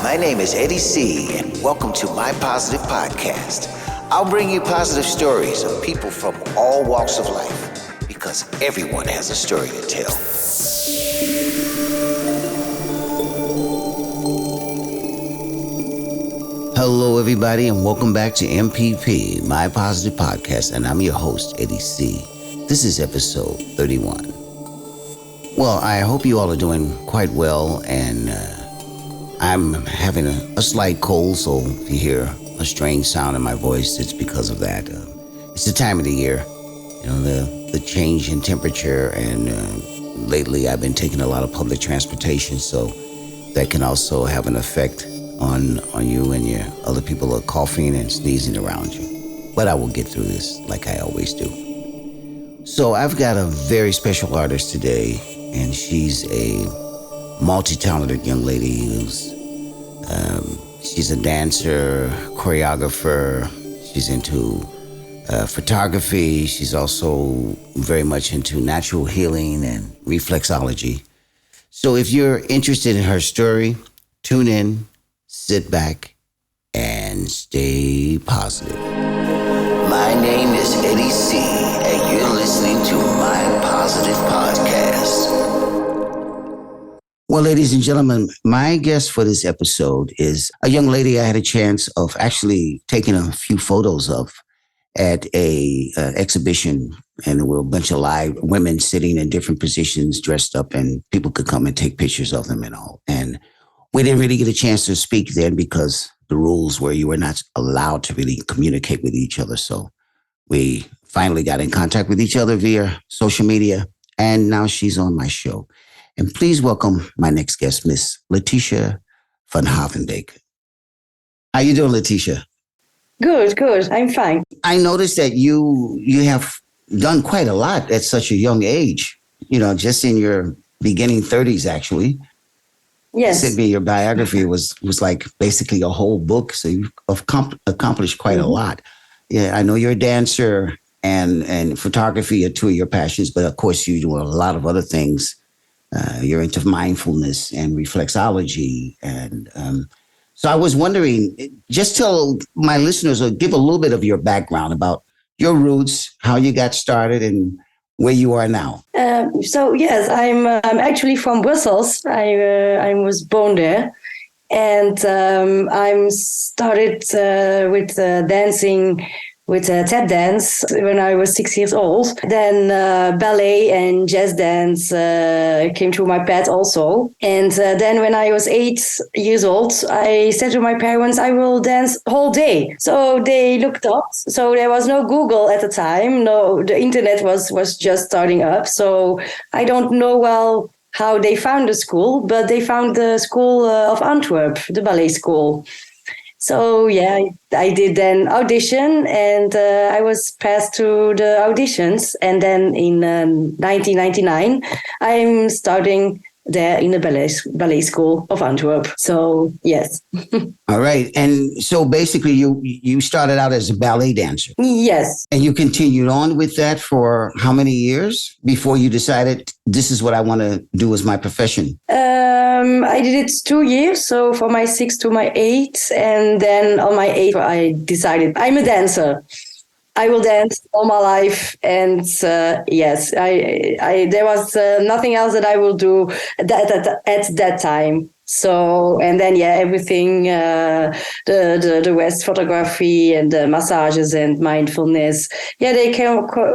My name is Eddie C, and welcome to my positive podcast. I'll bring you positive stories of people from all walks of life, because everyone has a story to tell. Hello, everybody, and welcome back to MPP, my positive podcast, and I'm your host, Eddie C. This is episode 31. Well, I hope you all are doing quite well, and I'm having a slight cold, so if you hear a strange sound in my voice, it's because of that. It's the time of the year, the change in temperature, and lately I've been taking a lot of public transportation, so that can also have an effect on you, and your other people are coughing and sneezing around you. But I will get through this like I always do. So I've got a very special artist today, and she's a multi-talented young lady who's she's a dancer, choreographer. She's into photography. She's also very much into natural healing and reflexology. So if you're interested in her story, tune in, sit back, and stay positive. My name is Eddie C, and you're listening to My Positive Podcast. Well, ladies and gentlemen, my guest for this episode is a young lady I had a chance of actually taking a few photos of at a exhibition, and there were a bunch of live women sitting in different positions, dressed up, and people could come and take pictures of them and all. And we didn't really get a chance to speak then because the rules were you were not allowed to really communicate with each other. So we finally got in contact with each other via social media, and now she's on my show. And please welcome my next guest, Miss Laetitia Van Haverbeke. How you doing, Laetitia? Good. I'm fine. I noticed that you have done quite a lot at such a young age, just in your beginning 30s, actually. Yes. Sent me your biography was like basically a whole book. So you've accomplished quite a lot. Yeah, I know you're a dancer and photography are two of your passions, but of course you do a lot of other things. You're into mindfulness and reflexology. And so I was wondering, just tell my listeners or give a little bit of your background about your roots, how you got started, and where you are now. So yes, I'm actually from Brussels. I was born there, and I started with dancing with tap dance when I was 6 years old. Then ballet and jazz dance came to my path also. And then when I was 8 years old, I said to my parents, I will dance whole day. So they looked up. So there was no Google at the time. No, the internet was just starting up. So I don't know well how they found the school, but they found the school of Antwerp, the ballet school. So yeah, I did then audition, and I was passed through the auditions. And then in 1999, I'm starting there in the ballet school of Antwerp. So yes. All right. And so basically you started out as a ballet dancer. Yes. And you continued on with that for how many years before you decided this is what I want to do as my profession? I did it 2 years. So from my 6 to my 8. And then on my 8, I decided I'm a dancer. I will dance all my life, and yes, I there was nothing else that I will do at that time. So, and then everything, the West photography and the massages and mindfulness, they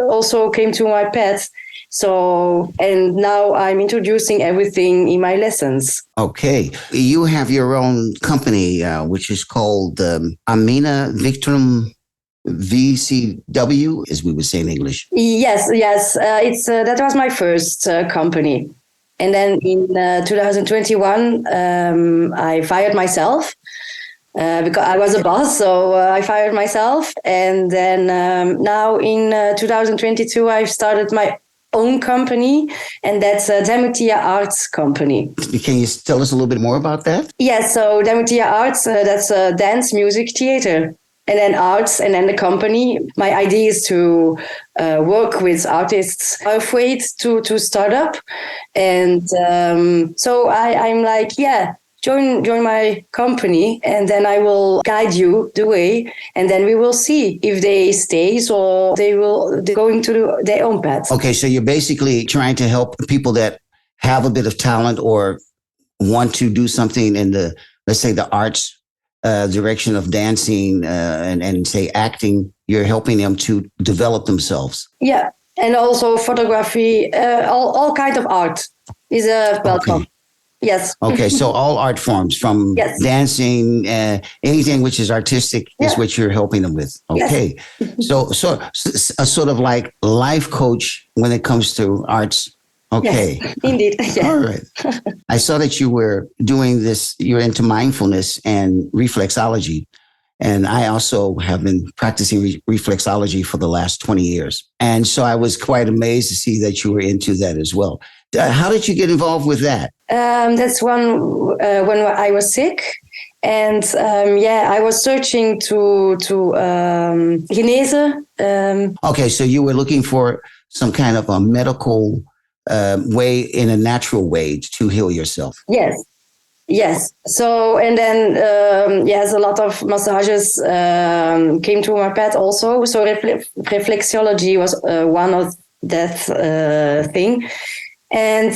also came to my path. So, and now I'm introducing everything in my lessons. Okay. You have your own company, which is called Amina Vinctum VCW, as we would say in English. Yes. It's that was my first company. And then in 2021, I fired myself because I was a boss. So I fired myself. And then now in 2022, I've started my own company, and that's a Laetitia Arts company. Can you tell us a little bit more about that? Yes, so Laetitia Arts, that's a dance, music, theater. And then arts, and then the company. My idea is to work with artists who are afraid to start up. And so I'm like, join my company, and then I will guide you the way, and then we will see if they stays or they're going to their own path. Okay, so you're basically trying to help people that have a bit of talent or want to do something in the, let's say, the arts direction of dancing and say acting. You're helping them to develop themselves. Yeah, and also photography, all kind of art is a welcome. Okay. Yes. Okay, so all art forms, from yes. dancing, anything which is artistic is what you're helping them with. Okay, yes. so a sort of like life coach when it comes to arts. Okay, yes, indeed. Yeah. All right. I saw that you were doing this. You're into mindfulness and reflexology. And I also have been practicing reflexology for the last 20 years. And so I was quite amazed to see that you were into that as well. How did you get involved with that? That's when I was sick. And I was searching to genezen. Okay, so you were looking for some kind of a medical way, in a natural way, to heal yourself. Yes. So, and then, a lot of massages came to my path also. So reflexology was one of that thing. And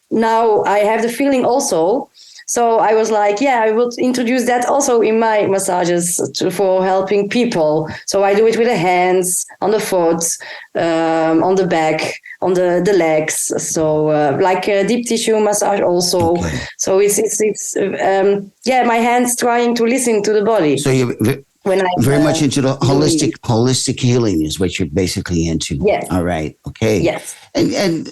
now I have the feeling also. So I was like, I will introduce that also in my massages for helping people. So I do it with the hands, on the foot, on the back, on the legs. So like a deep tissue massage also. Okay. So it's my hands trying to listen to the body. So you're very much into the holistic healing is what you're basically into. Yes. All right. Okay. Yes. And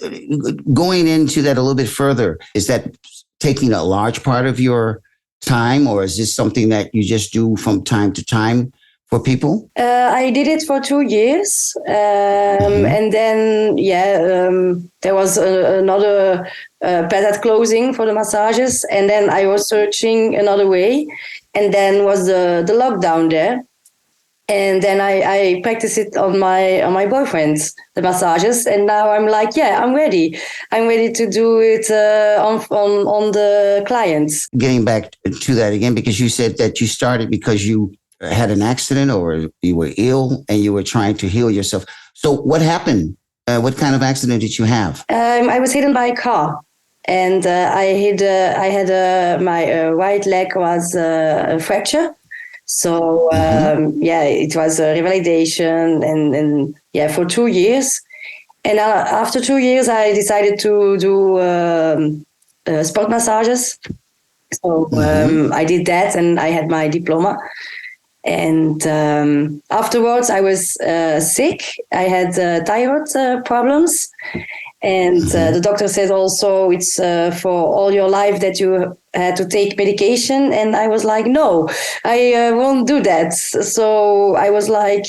going into that a little bit further, is that taking a large part of your time, or is this something that you just do from time to time for people? I did it for 2 years. And then, there was another path closing for the massages. And then I was searching another way. And then was the lockdown there. And then I practiced it on my boyfriend, the massages. And now I'm like, I'm ready. I'm ready to do it on the clients. Getting back to that again, because you said that you started because you had an accident or you were ill and you were trying to heal yourself. So what happened? What kind of accident did you have? I was hit by a car. And my right leg was a fracture. So, it was a revalidation and for 2 years. And after 2 years, I decided to do sport massages. So I did that and I had my diploma. And afterwards, I was sick. I had thyroid problems. And the doctor said also it's for all your life that you had to take medication. And I was like, no, I won't do that. So I was like,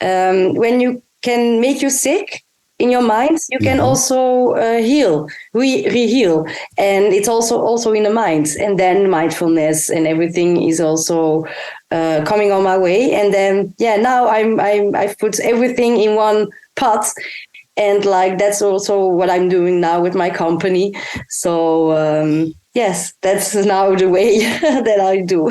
when you can make you sick in your mind, you can also heal, re-heal. And it's also in the mind. And then mindfulness and everything is also coming on my way. And then, now I've put everything in one pot. And like, that's also what I'm doing now with my company. So, yes, that's now the way that I do.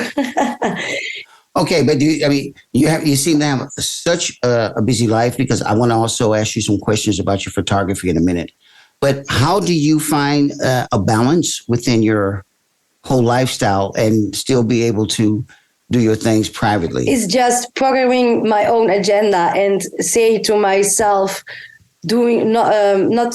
Okay, but you seem to have such a busy life, because I want to also ask you some questions about your photography in a minute. But how do you find a balance within your whole lifestyle and still be able to do your things privately? It's just programming my own agenda and say to myself, not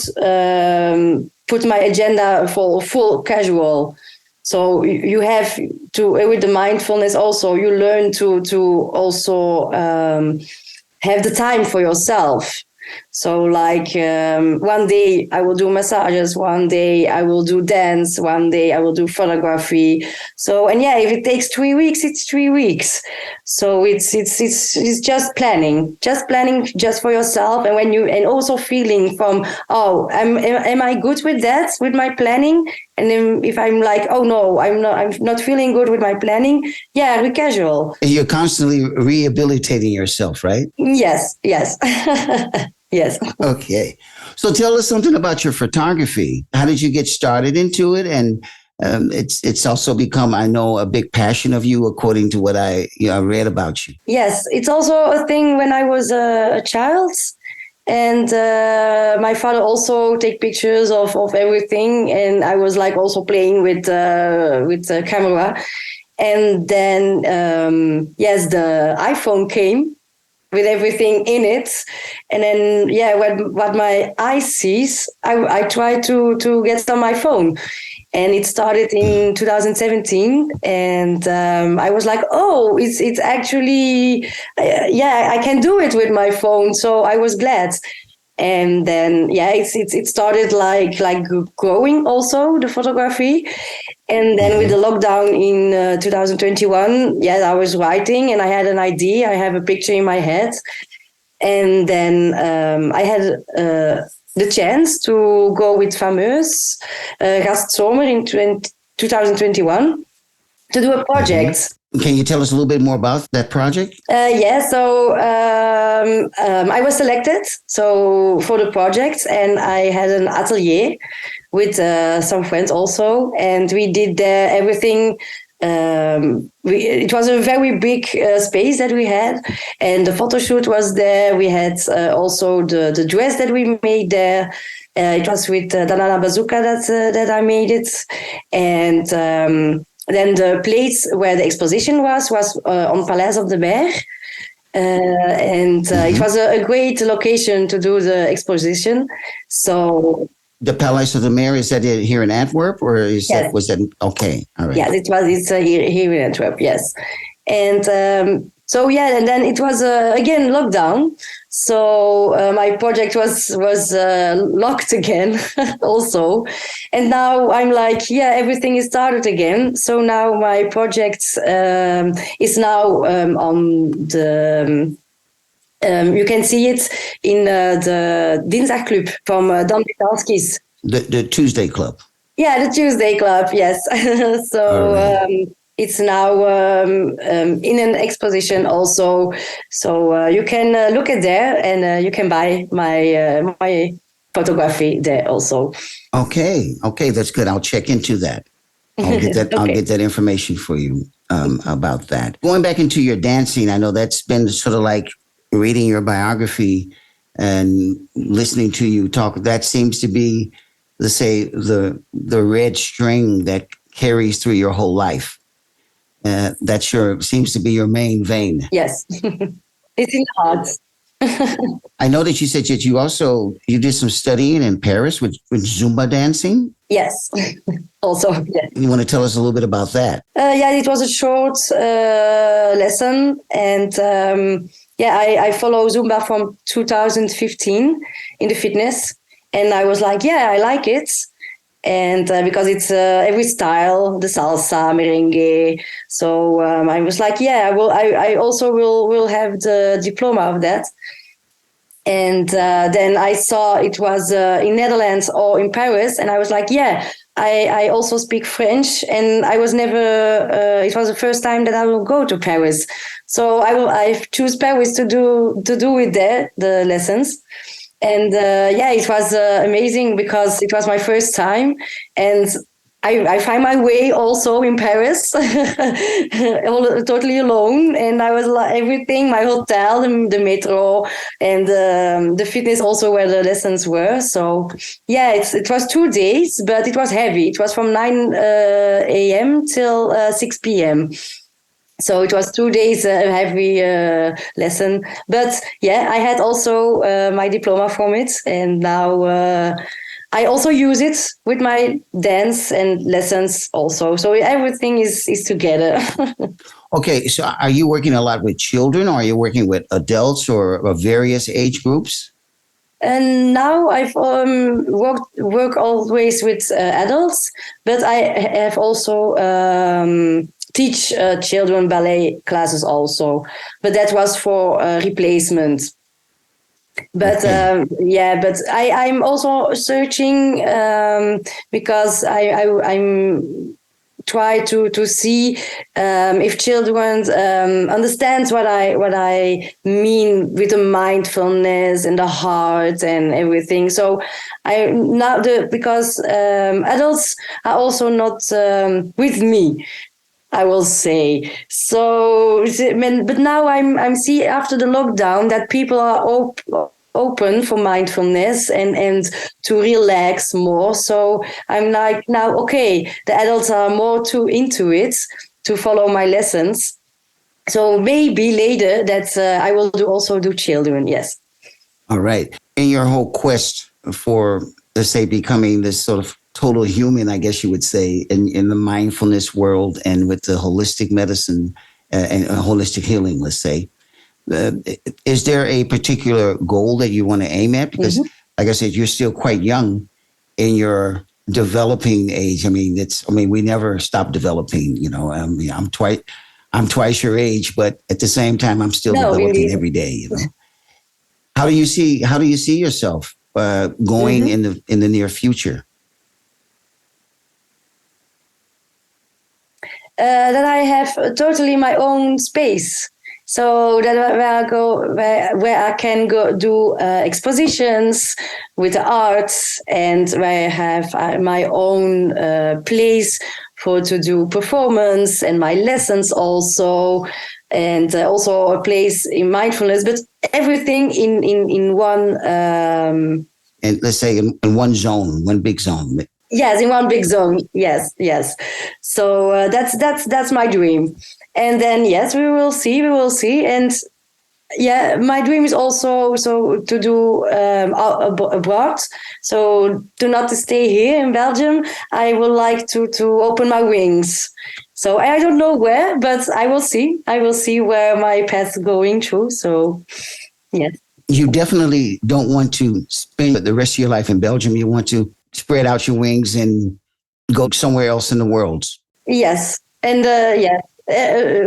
put my agenda for full casual. So you have to, with the mindfulness also, you learn to also have the time for yourself. So like one day I will do massages, one day I will do dance, one day I will do photography. So, and if it takes 3 weeks, it's 3 weeks. So it's just planning just for yourself. And and also feeling from, am I good with that, with my planning? And then if I'm like, oh no, I'm not feeling good with my planning, recasual. You're constantly rehabilitating yourself, right? Yes. Yes. Okay. So tell us something about your photography. How did you get started into it? And it's also become, I know, a big passion of you, according to what I read about you. Yes, it's also a thing when I was a child. And my father also take pictures of everything. And I was like also playing with the camera. And then, yes, the iPhone came with everything in it. And then, yeah, what my eye sees, I try to get on my phone. And it started in 2017. And I was like, oh, it's actually, I can do it with my phone. So I was glad. And then, it started like growing also, the photography. And then with the lockdown in 2021, I was writing and I had an idea. I have a picture in my head. And then I had the chance to go with Fameus Gastzomer in 2021 to do a project. Can you tell us a little bit more about that project? So I was selected for the project, and I had an atelier with some friends also, and we did everything. It was a very big space that we had, and the photo shoot was there. We had also the dress that we made there. It was with Danana Bazooka that I made it, and then the place where the exposition was on Paleis of the Berg. It was a great location to do the exposition. So the Palace of the Mayor, is that here in Antwerp, or was that okay? All right. Yeah, it's here in Antwerp. Yes, and and then it was again lockdown. So my project was locked again also, and now I'm like, everything is started again. So now my project is now on the. You can see it in the Dinsdagclub from Dan Witalski's. The Tuesday Club. Yeah, the Tuesday Club, yes. So it's now in an exposition also. So you can look at there and you can buy my photography there also. Okay, that's good. I'll check into that. I'll get that. Okay. I'll get that information for you about that. Going back into your dancing, I know that's been sort of like reading your biography and listening to you talk. That seems to be, let's say, the red string that carries through your whole life. Seems to be your main vein. Yes, it's in the heart. I know that you said that you did some studying in Paris with Zumba dancing. Yes, also. Yes. You want to tell us a little bit about that? It was a short lesson, and I follow Zumba from 2015 in the fitness, and I was like, I like it. And because it's every style, the salsa, merengue. So I was like, I also will have the diploma of that. And then I saw it was in Netherlands or in Paris. And I was like, I also speak French. And I was never, it was the first time that I will go to Paris. So I choose Paris to do it there, the lessons. And it was amazing because it was my first time, and I find my way also in Paris, totally alone. And I was like everything, my hotel, the metro, and the fitness also where the lessons were. So it was 2 days, but it was heavy. It was from 9 a.m. till 6 p.m. So it was 2 days a heavy lesson. But I had also my diploma from it. And now I also use it with my dance and lessons also. So everything is together. Okay, so are you working a lot with children, or are you working with adults or various age groups? And now I've work always with adults, but I have also teach children ballet classes also, but that was for replacement. But but I'm also searching because I'm try to see if children understand what I mean with the mindfulness and the heart and everything. So I now because adults are also not with me, I will say. So, but now I'm see after the lockdown that people are open for mindfulness and to relax more. So I'm like now, okay, the adults are more too into it to follow my lessons. So maybe later that I will also do children. Yes. All right. In your whole quest for, let's say, becoming this sort of total human, I guess you would say, in the mindfulness world and with the holistic medicine and holistic healing, let's say, is there a particular goal that you want to aim at? Because, like I said, you're still quite young in your developing age. I mean, we never stop developing. You know, I mean, I'm twice your age, but at the same time, I'm still developing every day. You know, how do you see yourself going in the near future? That I have totally my own space. So that where I can go do expositions with the arts, and where I have my own place to do performance and my lessons also, and also a place in mindfulness, but everything in one. And let's say in one zone, one big zone. Yes, in one big zone. Yes, yes. So that's my dream. And then yes, we will see. And yeah, my dream is also to do abroad. So to not to stay here in Belgium. I would like to open my wings. So I don't know where, but I will see. I will see where my path is going through. So yes. You definitely don't want to spend the rest of your life in Belgium. You want to spread out your wings and go somewhere else in the world. Yes, and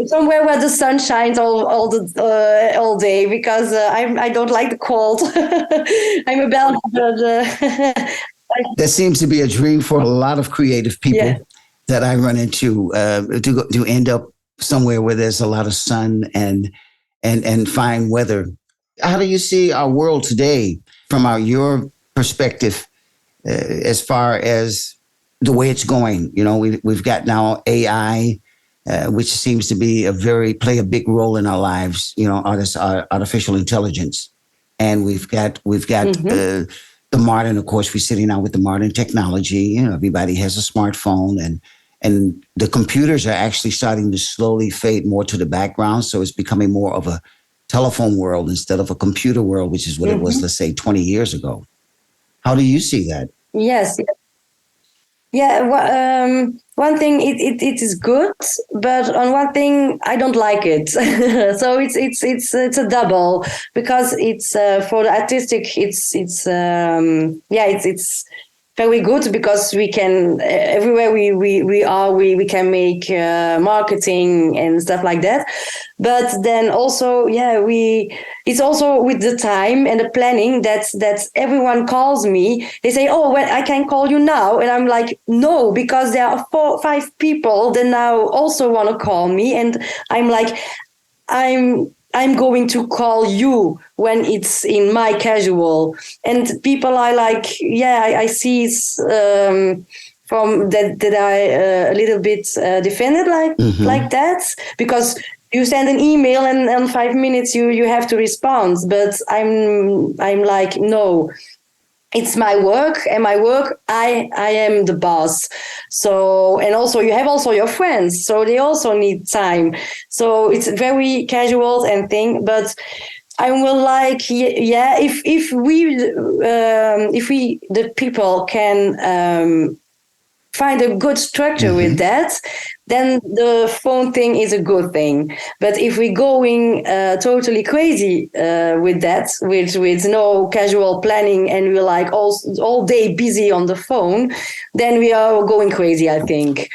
somewhere where the sun shines all day, because I don't like the cold. I'm a Belgian. That seems to be a dream for a lot of creative people that I run into, to end up somewhere where there's a lot of sun and fine weather. How do you see our world today from your perspective, as far as the way it's going? You know, we've got now AI, which seems to be play a big role in our lives. You know, artificial intelligence, and we've got the modern. Of course, we're sitting now with the modern technology. You know, everybody has a smartphone, and the computers are actually starting to slowly fade more to the background. So it's becoming more of a telephone world instead of a computer world, which is what it was, let's say, 20 years ago. How do you see that? Yes. Yeah, one thing it is good, but on one thing I don't like it. So it's a double, because it's for the artistic. It's very good, because we can everywhere we can make marketing and stuff like that. But then also, it's also with the time and the planning that everyone calls me. They say, "Oh, well, I can call you now," and I'm like, "No," because there are 4-5 people that now also want to call me, and I'm like, I'm going to call you when it's in my casual. And people are like, I see it's from that I a little bit defended like that, because you send an email and in 5 minutes you have to respond. But I'm like, no. It's my work, and my work, I am the boss. So, and also you have also your friends, so they also need time. So it's very casual and thing, but I will like, if we the people can find a good structure with that, then the phone thing is a good thing. But if we're going totally crazy with that, with no casual planning, and we're like all day busy on the phone, then we are going crazy, I think.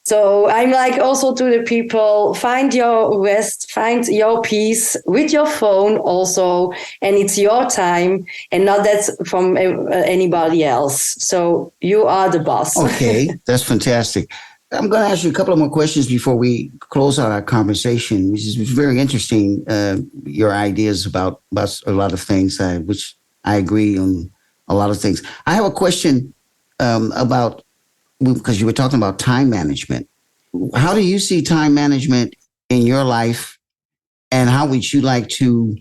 So I'm like also to the people, find your rest, find your peace with your phone also, and it's your time and not that from anybody else. So you are the boss. Okay, that's fantastic. I'm going to ask you a couple of more questions before we close out our conversation, which is very interesting. Your ideas about a lot of things, which I agree on a lot of things. I have a question about, because you were talking about time management. How do you see time management in your life, and how would you like to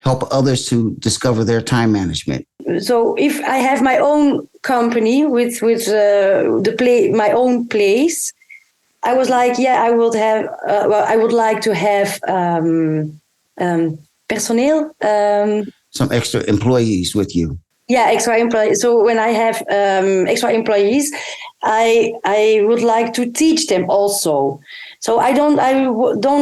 help others to discover their time management? So if I have my own company with my own place, I was like, I would have. I would like to have personnel. Some extra employees with you. Yeah, extra employees. So when I have extra employees, I would like to teach them also. So I don't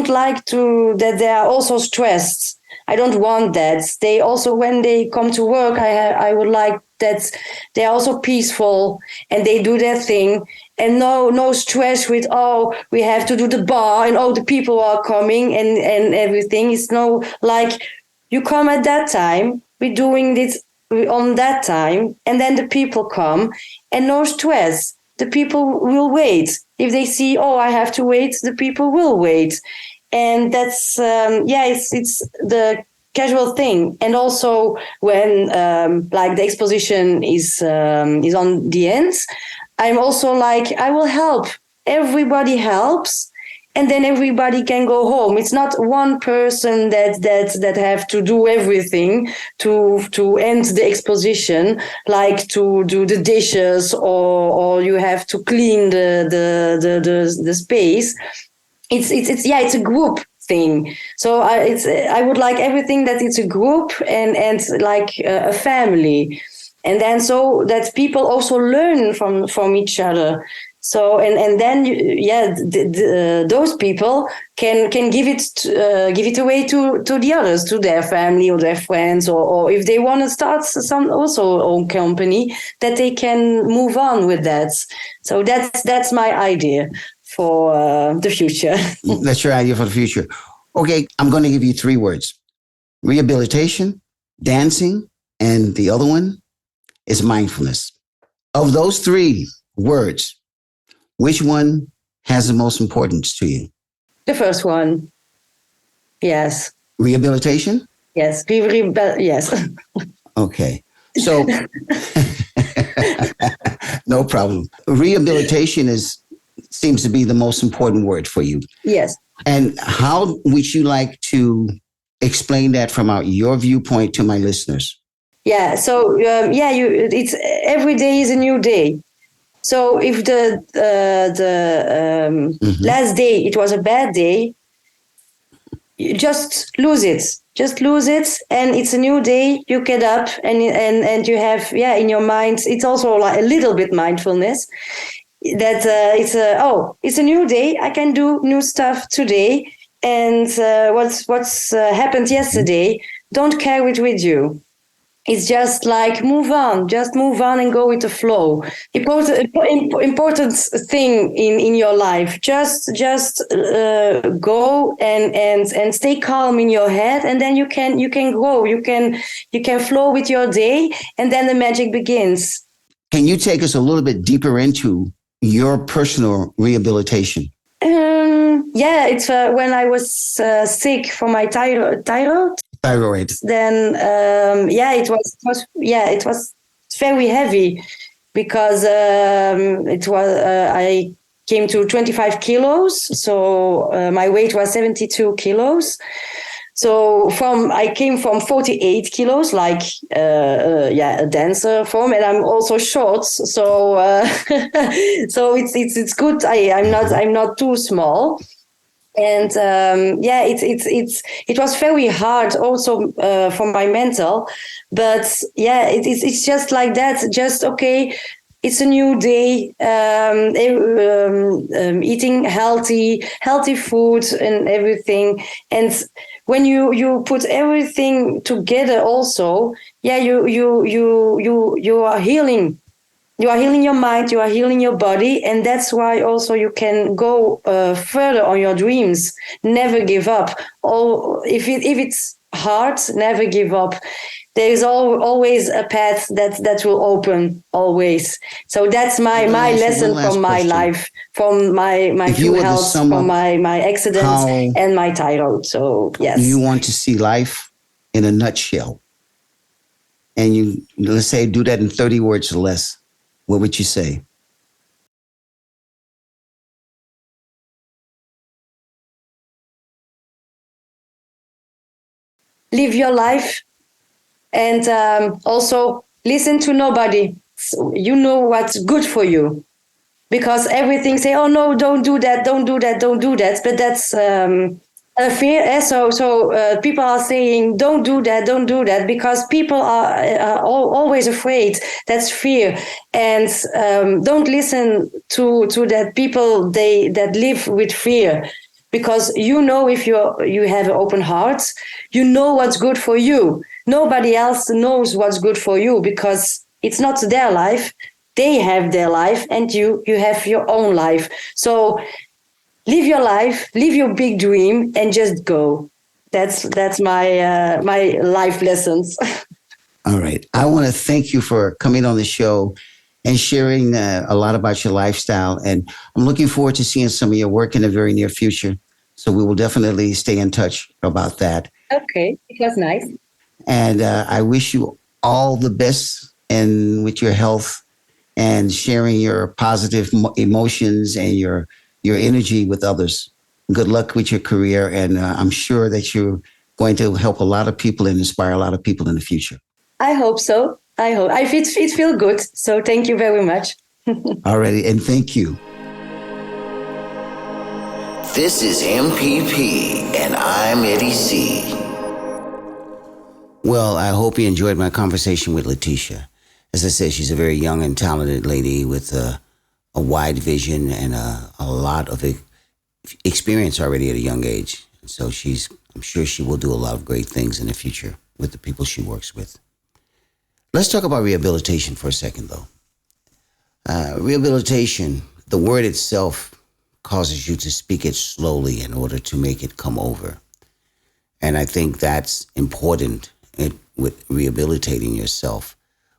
like that they are also stressed. I don't want that. They also, when they come to work, I would like that they're also peaceful and they do their thing, and no stress with, we have to do the bar, and the people are coming and everything. It's no, like, you come at that time, we're doing this on that time, and then the people come, and no stress. The people will wait. If they see, I have to wait, the people will wait. And that's it's the casual thing. And also when like the exposition is on the end, I'm also like, I will help. Everybody helps, and then everybody can go home. It's not one person that have to do everything to end the exposition, like to do the dishes, or you have to clean the space. It's a group thing. So I would like everything that it's a group and like a family, and then so that people also learn from each other. So and then those people can give it away to the others, to their family or their friends, or if they want to start some also own company, that they can move on with that. So that's my idea for the future. That's your idea for the future. Okay, I'm going to give you 3 words: rehabilitation, dancing, and the other one is mindfulness. Of those 3 words, which one has the most importance to you? The first one. Yes. Rehabilitation? Yes. Yes. Okay. So, no problem. Rehabilitation seems to be the most important word for you. Yes. And how would you like to explain that from your viewpoint to my listeners? Yeah. So it's every day is a new day. So if the last day it was a bad day, you just lose it. Just lose it, and it's a new day. You get up and you have in your mind. It's also like a little bit mindfulness. That it's a new day. I can do new stuff today, and what's happened yesterday, don't carry it with you. It's just like move on and go with the flow. Important thing in your life. Just go and stay calm in your head, and then you can grow. You can flow with your day, and then the magic begins. Can you take us a little bit deeper into your personal rehabilitation? It's when I was sick for my thyroid. Then it was very heavy, because it was I came to 25 kilos, so my weight was 72 kilos. So I came from 48 kilos, like a dancer form, and I'm also short, so so it's good. I'm not too small. And it was very hard also for my mental, but it's just like that. Just okay, it's a new day. Eating healthy food and everything, and when you put everything together, also, you are healing. You are healing your mind, you are healing your body, and that's why also you can go further on your dreams. Never give up. If it's heart, never give up. There is always a path that will open, always. So that's my lesson from my life, from my true health, from my accidents and my thyroid. So yes. You want to see life in a nutshell. And you, let's say, do that in 30 words or less. What would you say? Live your life, and also listen to nobody. You know what's good for you, because everything say, "Oh no, don't do that, don't do that, don't do that." But that's a fear. So people are saying, "Don't do that, don't do that," because people are always afraid. That's fear, and don't listen to that people that live with fear. Because you know, if you have an open heart, you know what's good for you. Nobody else knows what's good for you, because it's not their life. They have their life, and you have your own life. So live your life, live your big dream, and just go. That's my my life lessons. All right. I want to thank you for coming on the show and sharing a lot about your lifestyle. And I'm looking forward to seeing some of your work in the very near future. So we will definitely stay in touch about that. Okay, it was nice. And I wish you all the best and with your health and sharing your positive emotions and your energy with others. Good luck with your career. And I'm sure that you're going to help a lot of people and inspire a lot of people in the future. I hope so. I hope. It feels good. So thank you very much. All righty. And thank you. This is MPP, and I'm Eddie C. Well, I hope you enjoyed my conversation with Laetitia. As I said, she's a very young and talented lady with a wide vision and a lot of experience already at a young age. So I'm sure she will do a lot of great things in the future with the people she works with. Let's talk about rehabilitation for a second, though. Rehabilitation, the word itself causes you to speak it slowly in order to make it come over. And I think that's important with rehabilitating yourself,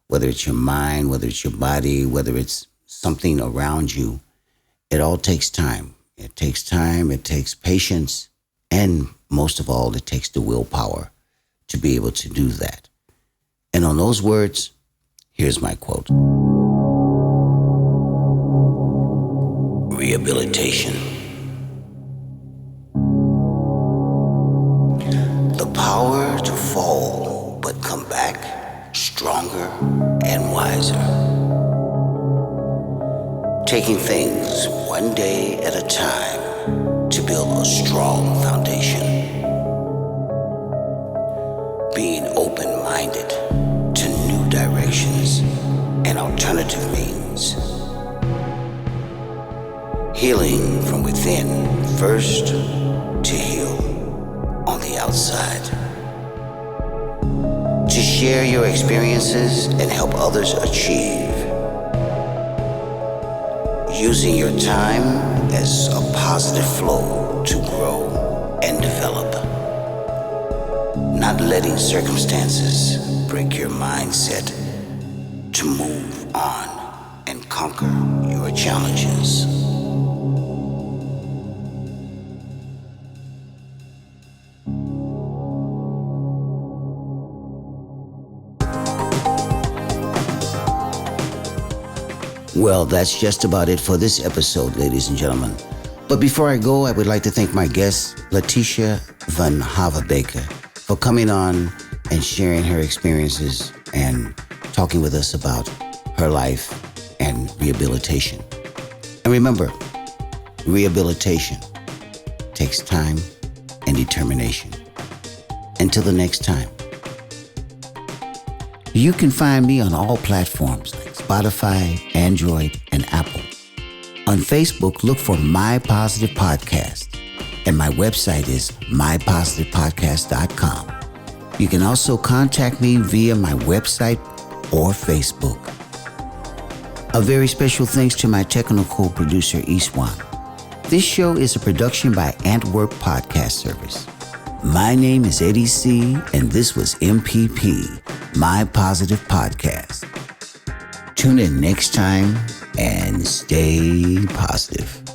whether it's your mind, whether it's your body, whether it's something around you. It all takes time. It takes time, it takes patience, and most of all, it takes the willpower to be able to do that. And on those words, here's my quote. Rehabilitation. The power to fall but come back stronger and wiser. Taking things one day at a time to build a strong foundation. Being open-minded to new directions and alternative means. Healing from within first to heal on the outside. To share your experiences and help others achieve. Using your time as a positive flow to grow and develop. Not letting circumstances break your mindset to move on and conquer your challenges. Well, that's just about it for this episode, ladies and gentlemen. But before I go, I would like to thank my guest, Laetitia Van Haverbeke, for coming on and sharing her experiences and talking with us about her life and rehabilitation. And remember, rehabilitation takes time and determination. Until the next time. You can find me on all platforms like Spotify, Android, and Apple. On Facebook, look for My Positive Podcast, and my website is mypositivepodcast.com. You can also contact me via my website or Facebook. A very special thanks to my technical producer, Iswan. This show is a production by Antwerp Podcast Service. My name is Eddie C, and this was MPP, My Positive Podcast. Tune in next time and stay positive.